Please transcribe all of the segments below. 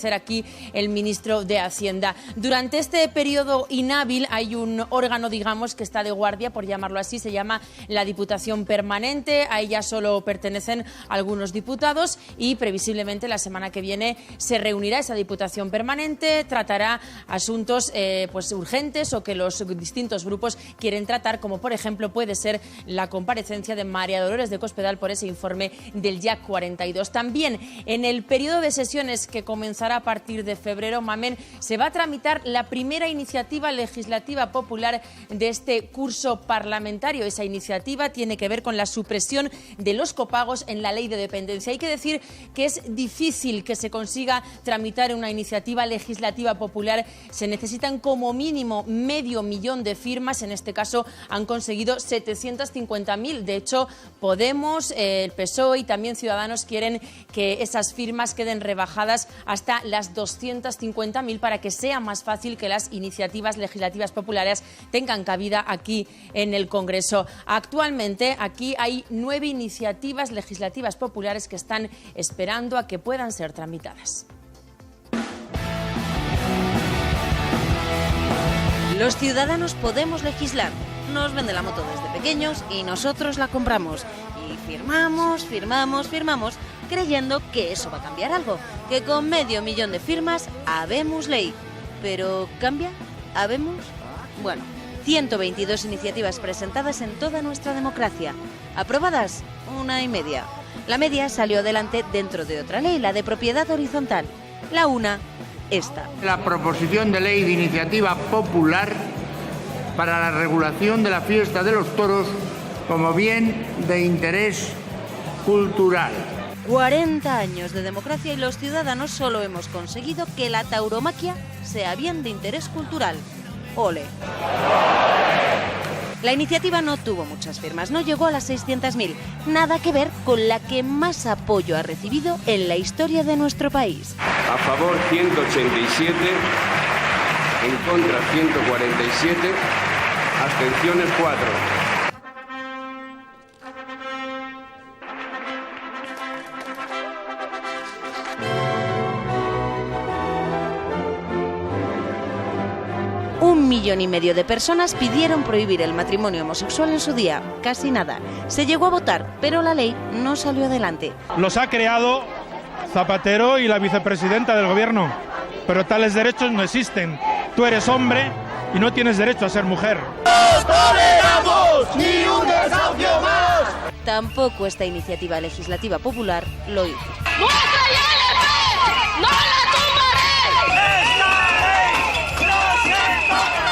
Aquí el ministro de Hacienda. Durante este periodo inhábil hay un órgano, digamos, que está de guardia, por llamarlo así, se llama la Diputación Permanente. A ella solo pertenecen algunos diputados y previsiblemente la semana que viene se reunirá esa Diputación Permanente, tratará asuntos pues urgentes o que los distintos grupos quieren tratar, como por ejemplo puede ser la comparecencia de María Dolores de Cospedal por ese informe del JAC 42. También en el periodo de sesiones que comenzará a partir de febrero, Mamen, se va a tramitar la primera iniciativa legislativa popular de este curso parlamentario. Esa iniciativa tiene que ver con la supresión de los copagos en la ley de dependencia. Hay que decir que es difícil que se consiga tramitar una iniciativa legislativa popular. Se necesitan como mínimo 500.000 de firmas. En este caso han conseguido 750.000. De hecho, Podemos, el PSOE y también Ciudadanos quieren que esas firmas queden rebajadas hasta las 250.000 para que sea más fácil que las iniciativas legislativas populares tengan cabida aquí en el Congreso. Actualmente aquí hay 9 iniciativas legislativas populares que están esperando a que puedan ser tramitadas. Los ciudadanos podemos legislar. Nos vende la moto desde pequeños y nosotros la compramos. Y firmamos, creyendo que eso va a cambiar algo, que con 500.000 de firmas habemos ley. ¿Pero cambia? ¿Habemos? Bueno, 122 iniciativas presentadas en toda nuestra democracia. ¿Aprobadas? 1,5. La media salió adelante dentro de otra ley, la de propiedad horizontal. La una, esta. La proposición de ley de iniciativa popular para la regulación de la fiesta de los toros como bien de interés cultural. 40 años de democracia y los ciudadanos solo hemos conseguido que la tauromaquia sea bien de interés cultural. ¡Ole! La iniciativa no tuvo muchas firmas, no llegó a las 600.000. Nada que ver con la que más apoyo ha recibido en la historia de nuestro país. A favor 187, en contra 147, abstenciones 4. $1,5 millones de personas pidieron prohibir el matrimonio homosexual en su día. Casi nada. Se llegó a votar, pero la ley no salió adelante. Los ha creado Zapatero y la vicepresidenta del gobierno, pero tales derechos no existen. Tú eres hombre y no tienes derecho a ser mujer. ¡No toleramos ni un desahucio más! Tampoco esta iniciativa legislativa popular lo hizo. ¡Nuestra ILP! ¡No la tumbaré! ¡Esta ley no se toca!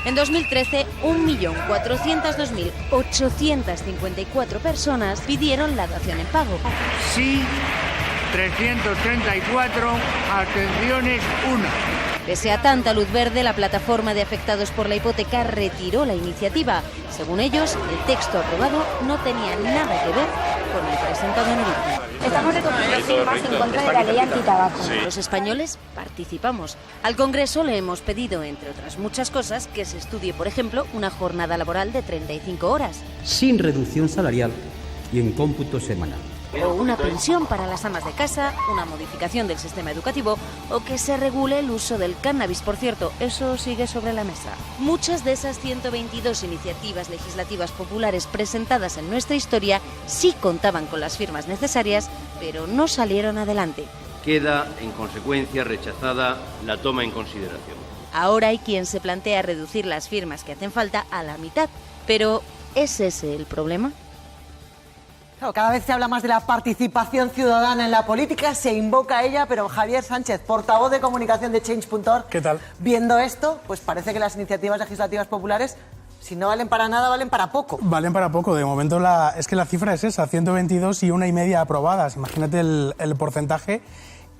En 2013, 1.402.854 personas pidieron la dación en pago. Sí, 334, abstenciones 1. Pese a tanta luz verde, la plataforma de afectados por la hipoteca retiró la iniciativa. Según ellos, el texto aprobado no tenía nada que ver con el presentado en origen. Estamos recogiendo firmas en contra de la ley antitabaco. Los españoles participamos. Al Congreso le hemos pedido, entre otras muchas cosas, que se estudie, por ejemplo, una jornada laboral de 35 horas. Sin reducción salarial y en cómputo semanal. O una pensión para las amas de casa, una modificación del sistema educativo o que se regule el uso del cannabis. Por cierto, eso sigue sobre la mesa. Muchas de esas 122 iniciativas legislativas populares presentadas en nuestra historia sí contaban con las firmas necesarias, pero no salieron adelante. Queda, en consecuencia, rechazada la toma en consideración. Ahora hay quien se plantea reducir las firmas que hacen falta a la mitad, pero ¿es ese el problema? Claro, cada vez se habla más de la participación ciudadana en la política, se invoca a ella, pero Javier Sánchez, portavoz de comunicación de Change.org, ¿qué tal? Viendo esto, pues parece que las iniciativas legislativas populares, si no valen para nada, valen para poco. Valen para poco. De momento es que la cifra es esa, 122 y 1,5 aprobadas. Imagínate el porcentaje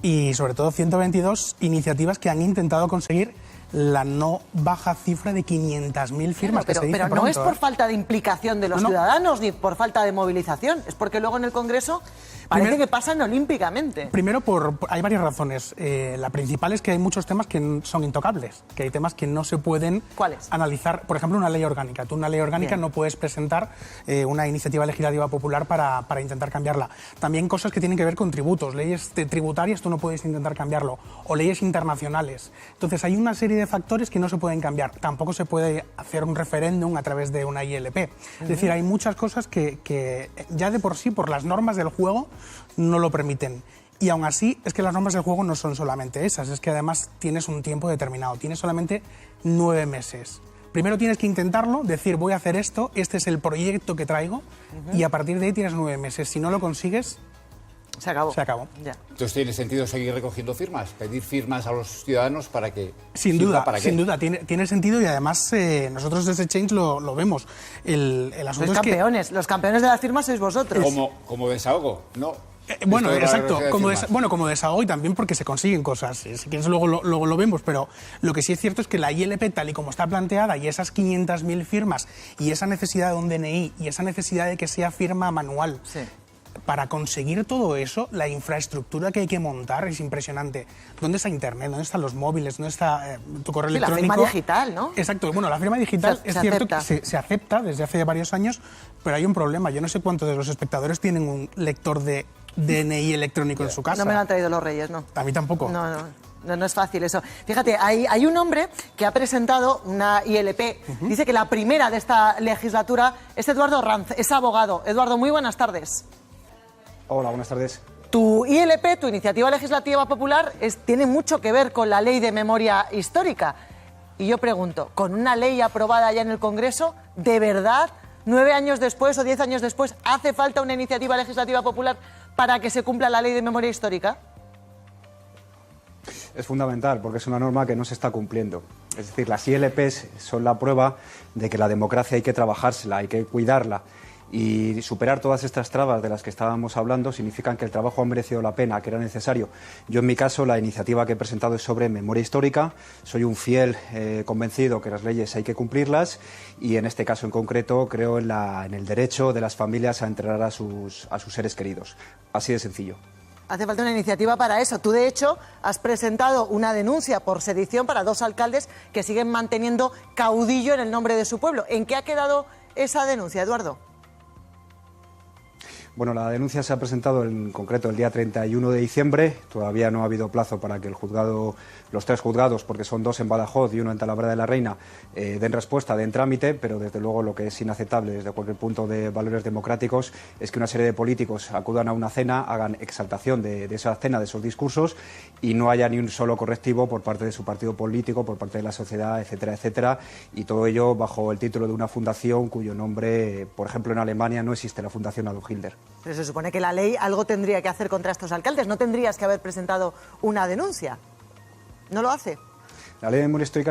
y sobre todo 122 iniciativas que han intentado conseguir la no baja cifra de 500.000 firmas. Claro, pero pronto, no es por falta de implicación de los ciudadanos ni por falta de movilización, es porque luego en el Congreso Parece que pasan olímpicamente. Primero, hay varias razones. La principal es que hay muchos temas que son intocables, que hay temas que no se pueden analizar. Por ejemplo, una ley orgánica. Tú una ley orgánica no puedes presentar una iniciativa legislativa popular para intentar cambiarla. También cosas que tienen que ver con tributos. Leyes tributarias tú no puedes intentar cambiarlo. O leyes internacionales. Entonces, hay una serie de factores que no se pueden cambiar. Tampoco se puede hacer un referéndum a través de una ILP. Es decir, hay muchas cosas que ya de por sí, por las normas del juego, no lo permiten. Y aún así, es que las normas del juego no son solamente esas, es que además tienes un tiempo determinado, tienes solamente 9 meses. Primero tienes que intentarlo, decir voy a hacer esto, este es el proyecto que traigo, y a partir de ahí tienes 9 meses. Si no lo consigues, se acabó. Se acabó. Ya. Entonces, ¿tiene sentido seguir recogiendo firmas? Pedir firmas a los ciudadanos para que... Sin duda, tiene sentido, y además nosotros desde Change lo vemos. El asunto sois campeones, los campeones de las firmas sois vosotros. Como desahogo, ¿no? Bueno, exacto, como desahogo, y también porque se consiguen cosas. Si quieres luego lo vemos, pero lo que sí es cierto es que la ILP, tal y como está planteada, y esas 500.000 firmas, y esa necesidad de un DNI, y esa necesidad de que sea firma manual... Sí. Para conseguir todo eso, la infraestructura que hay que montar es impresionante. ¿Dónde está Internet? ¿Dónde están los móviles? ¿Dónde está tu correo electrónico? La firma digital, ¿no? Exacto. Bueno, la firma digital es cierto que se acepta desde hace varios años, pero hay un problema. Yo no sé cuántos de los espectadores tienen un lector de DNI electrónico en su casa. No me lo han traído los Reyes, ¿no? A mí tampoco. No es fácil eso. Fíjate, hay un hombre que ha presentado una ILP. Dice que la primera de esta legislatura es Eduardo Ranz, es abogado. Eduardo, muy buenas tardes. Hola, buenas tardes. Tu ILP, tu iniciativa legislativa popular, tiene mucho que ver con la ley de memoria histórica. Y yo pregunto, ¿con una ley aprobada ya en el Congreso, de verdad, 9 años después o 10 años después, hace falta una iniciativa legislativa popular para que se cumpla la ley de memoria histórica? Es fundamental, porque es una norma que no se está cumpliendo. Es decir, las ILPs son la prueba de que la democracia hay que trabajársela, hay que cuidarla. Y superar todas estas trabas de las que estábamos hablando significan que el trabajo ha merecido la pena, que era necesario. Yo, en mi caso, la iniciativa que he presentado es sobre memoria histórica. Soy un fiel convencido que las leyes hay que cumplirlas, y en este caso en concreto creo en el derecho de las familias a enterrar a sus seres queridos. Así de sencillo. Hace falta una iniciativa para eso. Tú, de hecho, has presentado una denuncia por sedición para 2 alcaldes que siguen manteniendo caudillo en el nombre de su pueblo. ¿En qué ha quedado esa denuncia, Eduardo? Bueno, la denuncia se ha presentado en concreto el día 31 de diciembre. Todavía no ha habido plazo para que los 3 juzgados, porque son 2 en Badajoz y 1 en Talavera de la Reina, den respuesta, den trámite, pero desde luego lo que es inaceptable desde cualquier punto de valores democráticos es que una serie de políticos acudan a una cena, hagan exaltación de esa cena, de esos discursos, y no haya ni un solo correctivo por parte de su partido político, por parte de la sociedad, etcétera, etcétera, y todo ello bajo el título de una fundación cuyo nombre, por ejemplo, en Alemania no existe, la Fundación Adolf Hitler. Pero se supone que la ley algo tendría que hacer contra estos alcaldes. ¿No tendrías que haber presentado una denuncia? ¿No lo hace? La ley de memoria histórica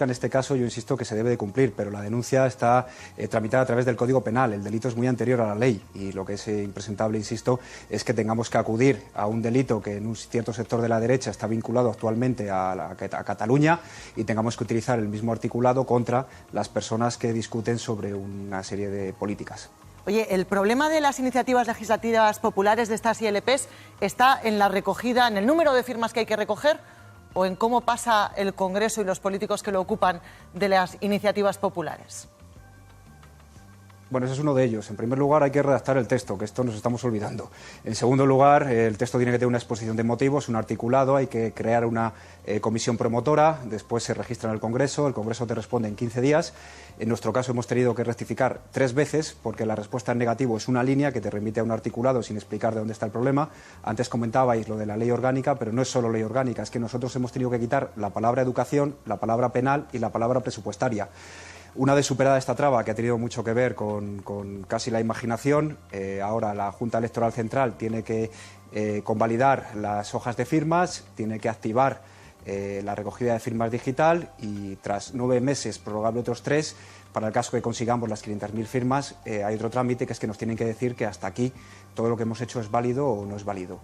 en este caso, yo insisto que se debe de cumplir, pero la denuncia está tramitada a través del Código Penal. El delito es muy anterior a la ley, y lo que es impresentable, insisto, es que tengamos que acudir a un delito que en un cierto sector de la derecha está vinculado actualmente a Cataluña, y tengamos que utilizar el mismo articulado contra las personas que discuten sobre una serie de políticas. Oye, el problema de las iniciativas legislativas populares de estas ILPs está en la recogida, en el número de firmas que hay que recoger, o en cómo pasa el Congreso y los políticos que lo ocupan de las iniciativas populares. Bueno, ese es uno de ellos. En primer lugar, hay que redactar el texto, que esto nos estamos olvidando. En segundo lugar, el texto tiene que tener una exposición de motivos, un articulado, hay que crear una comisión promotora, después se registra en el Congreso te responde en 15 días. En nuestro caso hemos tenido que rectificar 3 veces, porque la respuesta en negativo es una línea que te remite a un articulado sin explicar de dónde está el problema. Antes comentabais lo de la ley orgánica, pero no es solo ley orgánica, es que nosotros hemos tenido que quitar la palabra educación, la palabra penal y la palabra presupuestaria. Una vez superada esta traba, que ha tenido mucho que ver con casi la imaginación, ahora la Junta Electoral Central tiene que convalidar las hojas de firmas, tiene que activar la recogida de firmas digital, y tras 9 meses, prorrogable otros 3, Para el caso que consigamos las 500.000 firmas, hay otro trámite, que es que nos tienen que decir que hasta aquí todo lo que hemos hecho es válido o no es válido.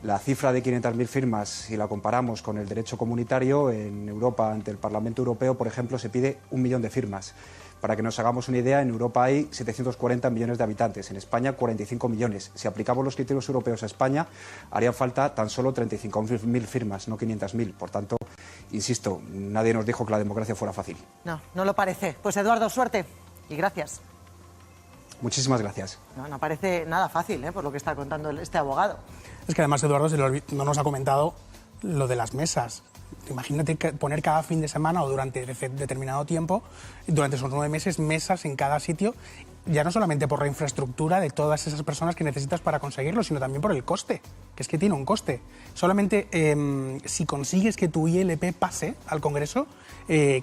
La cifra de 500.000 firmas, si la comparamos con el derecho comunitario, en Europa, ante el Parlamento Europeo, por ejemplo, se pide 1 millón de firmas. Para que nos hagamos una idea, en Europa hay 740 millones de habitantes, en España 45 millones. Si aplicamos los criterios europeos a España, harían falta tan solo 35.000 firmas, no 500.000. Por tanto, insisto, nadie nos dijo que la democracia fuera fácil. No, no lo parece. Pues Eduardo, suerte y gracias. Muchísimas gracias. No parece nada fácil, por lo que está contando este abogado. Es que además, Eduardo, no nos ha comentado lo de las mesas. Imagínate poner cada fin de semana o durante determinado tiempo, durante esos 9 meses, mesas en cada sitio, ya no solamente por la infraestructura de todas esas personas que necesitas para conseguirlo, sino también por el coste, que es que tiene un coste. Solamente si consigues que tu ILP pase al Congreso,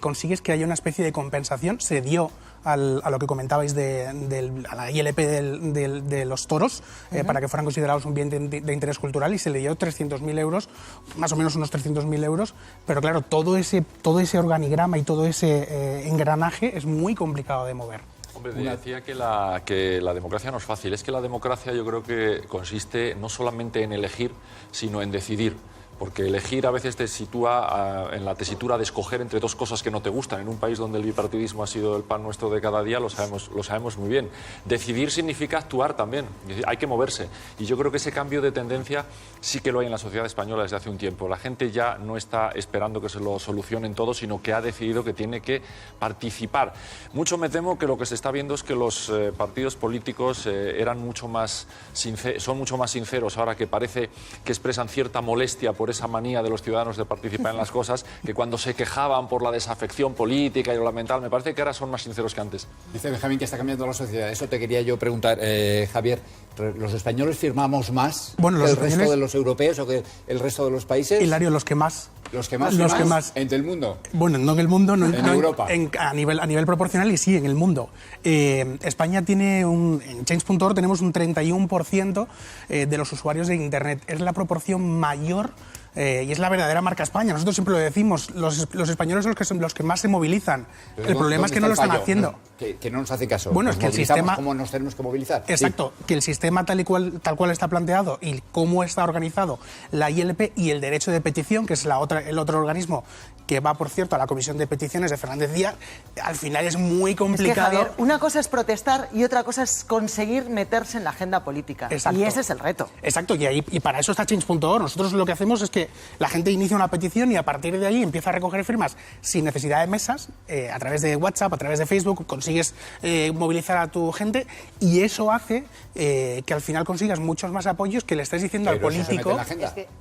consigues que haya una especie de compensación. Se dio a lo que comentabais a la ILP de los toros, para que fueran considerados un bien de interés cultural, y se le dio 300.000 euros, más o menos unos 300.000 euros, pero claro, todo ese organigrama y todo ese engranaje es muy complicado de mover. Hombre, decía que la democracia no es fácil. Es que la democracia yo creo que consiste no solamente en elegir, sino en decidir. Porque elegir a veces te sitúa en la tesitura de escoger entre dos cosas que no te gustan. En un país donde el bipartidismo ha sido el pan nuestro de cada día, lo sabemos muy bien. Decidir significa actuar también, hay que moverse. Y yo creo que ese cambio de tendencia sí que lo hay en la sociedad española desde hace un tiempo. La gente ya no está esperando que se lo solucionen todo, sino que ha decidido que tiene que participar. Mucho me temo que lo que se está viendo es que los partidos políticos son mucho más sinceros ahora, que parece que expresan cierta molestia por esa manía de los ciudadanos de participar en las cosas, que cuando se quejaban por la desafección política y lo mental, me parece que ahora son más sinceros que antes. Dice Benjamín que está cambiando la sociedad. Eso te quería yo preguntar, Javier. ¿Los españoles firmamos más que el resto de los europeos o que el resto de los países? Hilario, los que más. ¿Los que más? ¿En el mundo? Bueno, no en el mundo, no en Europa. A nivel proporcional, y sí, en el mundo. España tiene en Change.org tenemos un 31% de los usuarios de Internet. Es la proporción mayor y es la verdadera marca España. Nosotros siempre lo decimos, los españoles son los que más se movilizan. El problema es que no lo están haciendo. Que no nos hace caso. Bueno, es que el sistema... ¿Cómo nos tenemos que movilizar? Exacto, sí. Que el sistema tal cual está planteado y cómo está organizado la ILP y el derecho de petición, que es el otro organismo que va, por cierto, a la Comisión de Peticiones de Fernández Díaz, al final es muy complicado. Es que, Javier, una cosa es protestar y otra cosa es conseguir meterse en la agenda política. Exacto. Y ese es el reto. Exacto, y para eso está Change.org. Nosotros lo que hacemos es que la gente inicia una petición y a partir de ahí empieza a recoger firmas sin necesidad de mesas, a través de WhatsApp, a través de Facebook, consigues movilizar a tu gente, y eso hace que al final consigas muchos más apoyos que le estés diciendo al político.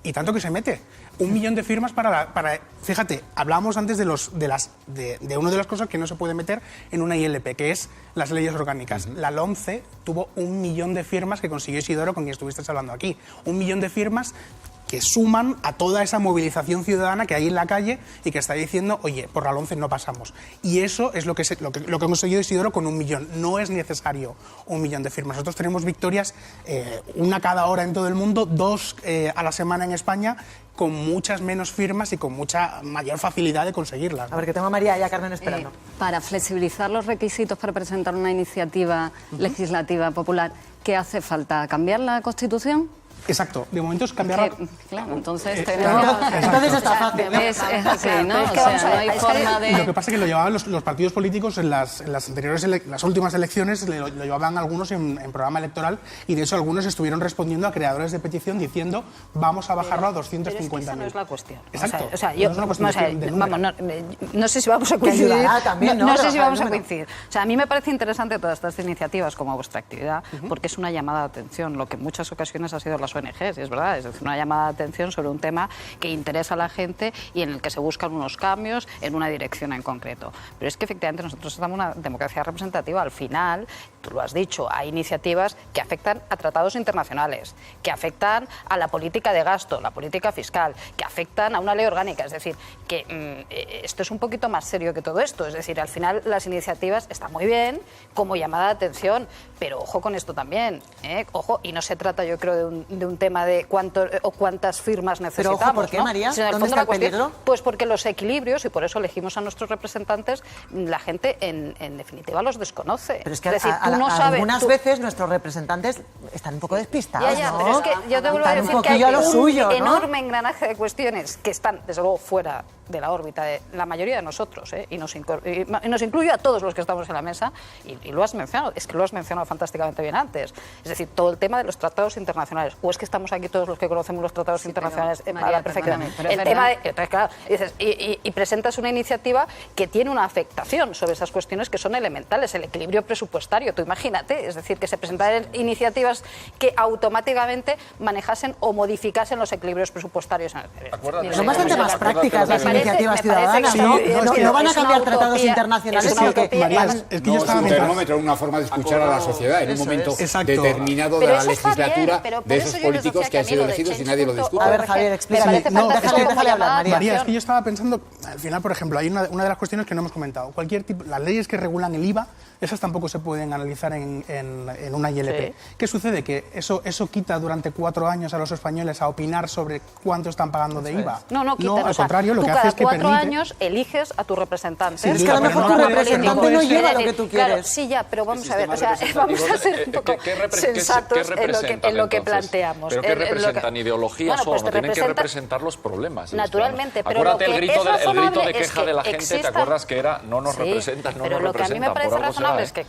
Y tanto que se mete. 1 millón de firmas para fíjate, hablábamos antes de una de las cosas que no se puede meter en una ILP, que es las leyes orgánicas. La LOMCE tuvo 1 millón de firmas que consiguió Isidoro, con quien estuviste hablando aquí. 1 millón de firmas que suman a toda esa movilización ciudadana que hay en la calle y que está diciendo, oye, por la LOMCE no pasamos. Y eso es lo que hemos conseguido Isidoro con 1 millón. No es necesario 1 millón de firmas. Nosotros tenemos victorias, una cada hora en todo el mundo, 2 a la semana en España, con muchas menos firmas y con mucha mayor facilidad de conseguirlas, ¿no? A ver, que tengo a María y a Carmen esperando. Para flexibilizar los requisitos para presentar una iniciativa legislativa popular, ¿qué hace falta? ¿Cambiar la Constitución? Exacto, de momento es cambiar... Claro, entonces tenemos... Entonces está fácil, ¿no? Es así, ¿no? O sea, no hay forma de... Lo que pasa es que lo llevaban los partidos políticos en las últimas elecciones, lo llevaban algunos en programa electoral, y de hecho algunos estuvieron respondiendo a creadores de petición diciendo vamos a bajarlo a 250.000. Pero es que esa no es la cuestión. Exacto. O sea, yo, no sé si vamos a coincidir. No sé si vamos a coincidir. O sea, a mí me parece interesante todas estas iniciativas como vuestra actividad, porque es una llamada de atención, lo que en muchas ocasiones ha sido las ONGs, y es verdad, es decir, una llamada de atención sobre un tema que interesa a la gente y en el que se buscan unos cambios en una dirección en concreto. Pero es que efectivamente nosotros estamos en una democracia representativa. Al final, tú lo has dicho, hay iniciativas que afectan a tratados internacionales, que afectan a la política de gasto, la política fiscal, que afectan a una ley orgánica. Es decir, que esto es un poquito más serio que todo esto. Es decir, al final las iniciativas están muy bien como llamada de atención, pero ojo con esto también, ¿eh? Ojo, y no se trata, yo creo, de un tema de cuántas firmas necesitamos. Pero ojo, ¿por qué, María? Si en el ¿Dónde fondo está el peligro? Pues porque los equilibrios, y por eso elegimos a nuestros representantes, la gente en definitiva los desconoce. Pero es que decir, tú no sabes, algunas veces nuestros representantes están un poco despistados, ya, ¿no? pero es que yo te vuelvo a decir que hay un enorme engranaje de cuestiones que están, desde luego, fuera de la órbita de la mayoría de nosotros, y nos incluyo a todos los que estamos en la mesa, y lo has mencionado, es que lo has mencionado fantásticamente bien antes. Es decir, todo el tema de los tratados internacionales, o es que estamos aquí todos los que conocemos los tratados internacionales a la perfección. El tema de, entonces, claro, y presentas una iniciativa que tiene una afectación sobre esas cuestiones que son elementales, el equilibrio presupuestario, tú imagínate, es decir, que se presentaran iniciativas que automáticamente manejasen o modificasen los equilibrios presupuestarios. Son bastante más prácticas las iniciativas ciudadanas, ¿no? No van a cambiar tratados internacionales. Es que yo estaba un termómetro, una forma de escuchar a la sociedad en un momento determinado de la legislatura de esos políticos que han sido elegidos y nadie lo discute. A ver, Javier, explícame. Déjale hablar, María, es que yo estaba pensando, al final, por ejemplo, hay una de las cuestiones que no hemos comentado. Las leyes que regulan el IVA, esas tampoco se pueden analizar en una ILP. Sí. ¿Qué sucede? Que eso quita durante 4 años a los españoles a opinar sobre cuánto están pagando de IVA. No, quita. Al contrario, lo que hace es que permite... Cada 4 años eliges a tu representante. Sí, es que a lo mejor tu representante no lleva lo que tú quieres. Claro, sí, ya, pero vamos a ver, vamos a ser un poco sensatos en lo que planteamos. ¿Pero qué representan? ¿Ideologías o no? Tienen que representar los problemas. Naturalmente, pero acuérdate el grito de queja de la gente, ¿te acuerdas que era no nos representan, no nos representan? Pero lo que a mí me parece razonable es que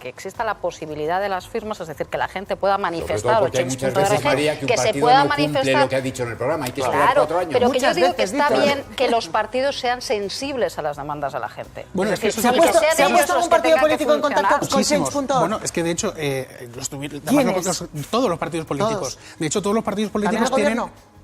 exista la posibilidad de las firmas, es decir, que la gente pueda manifestar porque hay muchas veces, María, que un partido no cumple lo que ha dicho en el programa. Hay que esperar 4 años. Pero que yo digo que está bien que los partidos sean sensibles a las demandas de la gente. Bueno, es decir, ¿se ha puesto algún partido político en contacto con Change.org? Bueno, es que de hecho, todos los partidos políticos. De hecho, todos los partidos políticos tienen...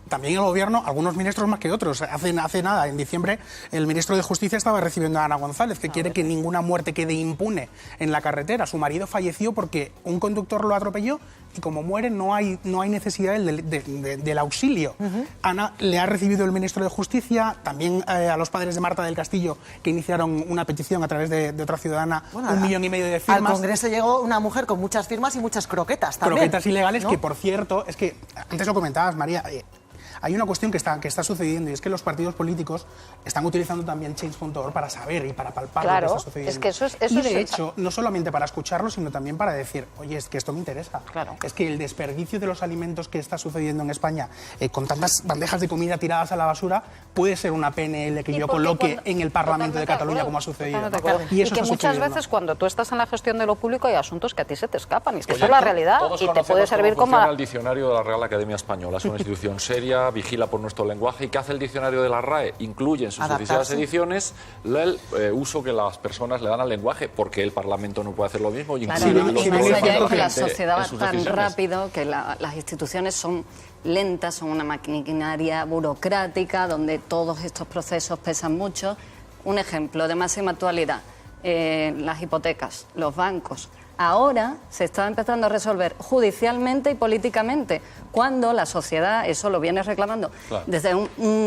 También el gobierno, algunos ministros más que otros. Hace nada, en diciembre, el ministro de Justicia estaba recibiendo a Ana González, que quiere que ninguna muerte quede impune en la carretera. Su marido falleció porque un conductor lo atropelló y como muere no hay necesidad del auxilio. Ana le ha recibido el ministro de Justicia, también a los padres de Marta del Castillo, que iniciaron una petición a través de otra ciudadana, 1,5 millones de firmas. Al Congreso llegó una mujer con muchas firmas y muchas croquetas también. Croquetas ilegales, ¿no? Que por cierto, es que antes lo comentabas, María... Hay una cuestión que está sucediendo y es que los partidos políticos están utilizando también Change.org para saber y para palpar lo que está sucediendo. Es que eso y de hecho, no solamente para escucharlo, sino también para decir, oye, es que esto me interesa. Claro. Es que el desperdicio de los alimentos que está sucediendo en España, con tantas bandejas de comida tiradas a la basura, puede ser una PNL que yo coloque en el Parlamento de Cataluña, como ha sucedido. Y que muchas veces cuando tú estás en la gestión de lo público hay asuntos que a ti se te escapan. Y es que eso es la realidad y te puede servir como... el diccionario de la Real Academia Española. Es una institución seria, vigila por nuestro lenguaje. ¿Y qué hace el diccionario de la RAE? Incluye en sus sucesivas ediciones el uso que las personas le dan al lenguaje, porque el Parlamento no puede hacer lo mismo. Y la sociedad va tan rápido que las instituciones son lentas, son una maquinaria burocrática donde todos estos procesos pesan mucho. Un ejemplo de máxima actualidad, las hipotecas, los bancos. Ahora se está empezando a resolver judicialmente y políticamente, cuando la sociedad eso lo viene reclamando desde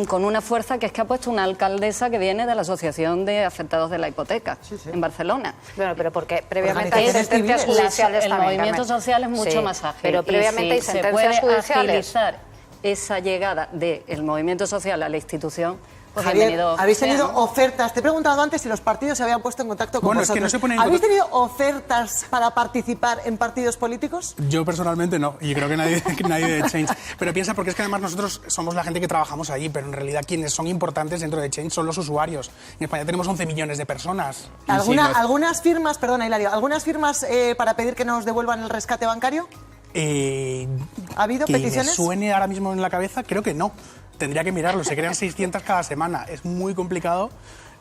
con una fuerza que es que ha puesto una alcaldesa que viene de la Asociación de Afectados de la Hipoteca en Barcelona. Bueno, pero porque previamente hay sentencias judiciales el también. El movimiento social es mucho más ágil. Pero previamente hay sentencias judiciales. Se puede agilizar esa llegada del movimiento social a la institución. Pues Javier, habéis tenido ofertas. Te he preguntado antes si los partidos se habían puesto en contacto con vosotros. Es que no se ponen ¿Habéis tenido ofertas para participar en partidos políticos? Yo personalmente no, y creo que nadie de Change. Pero piensa, porque es que además nosotros somos la gente que trabajamos allí, pero en realidad quienes son importantes dentro de Change son los usuarios. En España tenemos 11 millones de personas. ¿Algunas firmas, perdona Hilario, algunas firmas para pedir que nos devuelvan el rescate bancario? ¿Ha habido peticiones? Que me suene ahora mismo en la cabeza, creo que no. Tendría que mirarlo, se crean 600 cada semana. Es muy complicado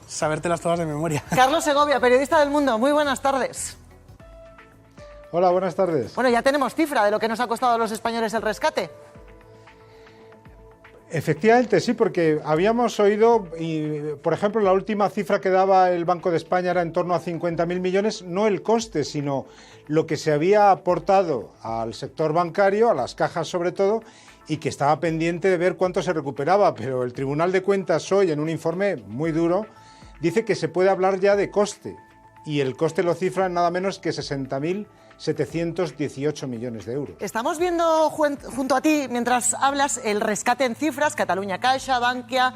sabértelas todas de memoria. Carlos Segovia, periodista del Mundo, muy buenas tardes. Hola, buenas tardes. Bueno, ya tenemos cifra de lo que nos ha costado a los españoles el rescate. Efectivamente, sí, porque habíamos oído, y, por ejemplo, la última cifra que daba el Banco de España era en torno a 50.000 millones, no el coste, sino lo que se había aportado al sector bancario, a las cajas sobre todo, y que estaba pendiente de ver cuánto se recuperaba, pero el Tribunal de Cuentas hoy, en un informe muy duro, dice que se puede hablar ya de coste, y el coste lo cifra en nada menos que 60.000 718 millones de euros. Estamos viendo junto a ti, mientras hablas, el rescate en cifras, Catalunya Caixa, Bankia,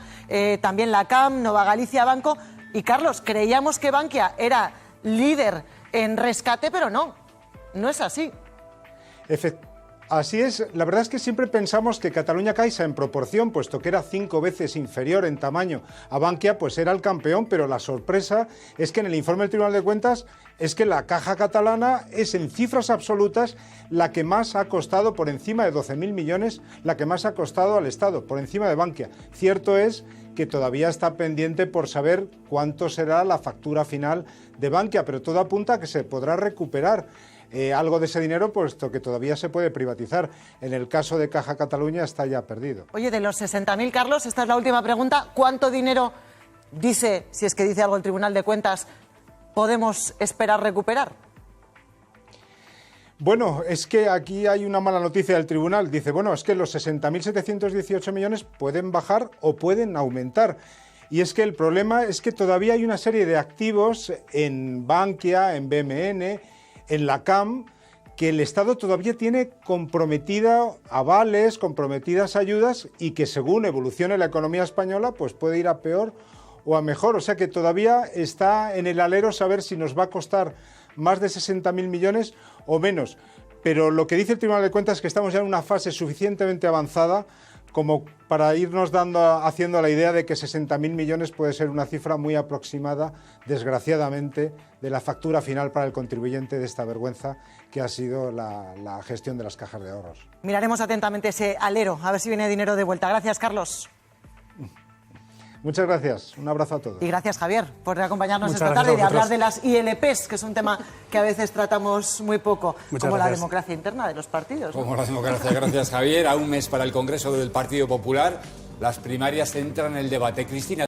también la CAM, Nova Galicia Banco. Y Carlos, creíamos que Bankia era líder en rescate, pero no es así. Así es, la verdad es que siempre pensamos que Catalunya Caixa en proporción, puesto que era 5 veces inferior en tamaño a Bankia, pues era el campeón, pero la sorpresa es que en el informe del Tribunal de Cuentas es que la caja catalana es en cifras absolutas la que más ha costado, por encima de 12.000 millones, la que más ha costado al Estado, por encima de Bankia. Cierto es que todavía está pendiente por saber cuánto será la factura final de Bankia, pero todo apunta a que se podrá recuperar algo de ese dinero, puesto que todavía se puede privatizar. En el caso de Caja Catalunya está ya perdido. Oye, de los 60.000, Carlos, esta es la última pregunta. ¿Cuánto dinero dice, si es que dice algo el Tribunal de Cuentas, podemos esperar recuperar? Bueno, es que aquí hay una mala noticia del tribunal. Dice, bueno, es que los 60.718 millones pueden bajar o pueden aumentar. Y es que el problema es que todavía hay una serie de activos en Bankia, en BMN, en la CAM, que el Estado todavía tiene comprometida avales, comprometidas ayudas, y que según evolucione la economía española, pues puede ir a peor o a mejor. O sea que todavía está en el alero saber si nos va a costar más de 60.000 millones o menos. Pero lo que dice el Tribunal de Cuentas es que estamos ya en una fase suficientemente avanzada como para irnos haciendo la idea de que 60.000 millones puede ser una cifra muy aproximada, desgraciadamente, de la factura final para el contribuyente de esta vergüenza que ha sido la gestión de las cajas de ahorros. Miraremos atentamente ese alero, a ver si viene dinero de vuelta. Gracias, Carlos. Muchas gracias. Un abrazo a todos. Y gracias, Javier, por acompañarnos esta tarde y de hablar de las ILPs, que es un tema que a veces tratamos muy poco, como la democracia interna de los partidos, ¿no? Como la democracia. Gracias, Javier. A un mes para el Congreso del Partido Popular, las primarias entran en el debate. Cristina.